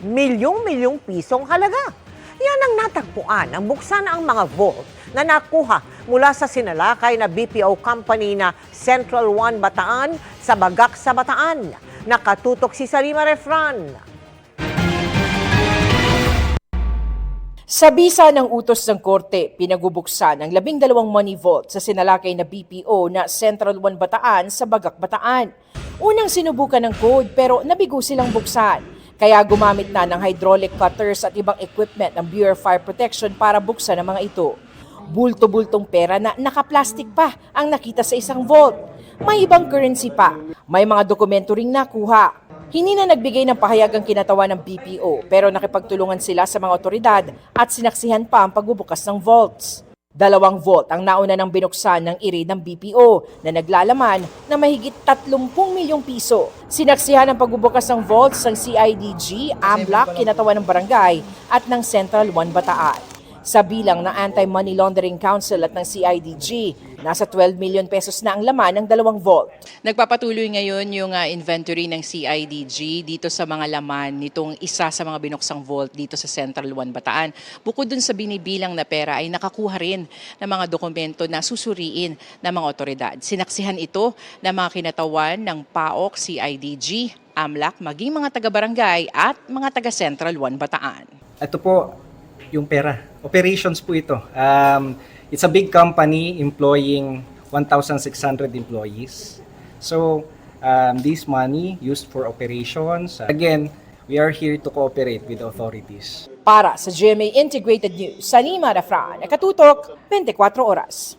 milyong-milyong pisong halaga. Yan ang natagpuan ang buksan ang mga vault na nakuha mula sa sinalakay na BPO company na Central One Bataan sa Bagak sa Bataan. Nakatutok si Salima Refran. Sa bisa ng utos ng korte, pinagubuksan ang 12 money vault sa sinalakay na BPO na Central One Bataan sa Bagak Bataan. Unang sinubukan ng code pero nabigo silang buksan. Kaya gumamit na ng hydraulic cutters at ibang equipment ng Bureau of Fire Protection para buksan ang mga ito. Bulto-bultong pera na nakaplastik pa ang nakita sa isang vault. May ibang currency pa. May mga dokumento ring nakuha. Hindi na nagbigay ng pahayag ang kinatawan ng BPO pero nakipagtulungan sila sa mga otoridad at sinaksihan pa ang pagbubukas ng vaults. 2 vault ang nauna ng binuksan ng iri ng BPO na naglalaman na mahigit 30 milyong piso. Sinaksihan ang pagbubukas ng vaults ng CIDG, AMLAC, kinatawan ng barangay at ng Central One Bataan. Sa bilang ng Anti-Money Laundering Council at ng CIDG, nasa 12 million pesos na ang laman ng 2 vault. Nagpapatuloy ngayon yung inventory ng CIDG dito sa mga laman nitong isa sa mga binuksang vault dito sa Central One Bataan. Bukod dun sa binibilang na pera ay nakakuha rin ng mga dokumento na susuriin ng mga otoridad. Sinaksihan ito ng mga kinatawan ng PAOK, CIDG, AMLAC, maging mga taga-barangay at mga taga-Central One Bataan. Ito po yung pera. Operations po ito. It's a big company employing 1,600 employees. So, this money used for operations. Again, we are here to cooperate with the authorities. Para sa GMA Integrated News, Salima Refran, Nakatutok, 24 Oras.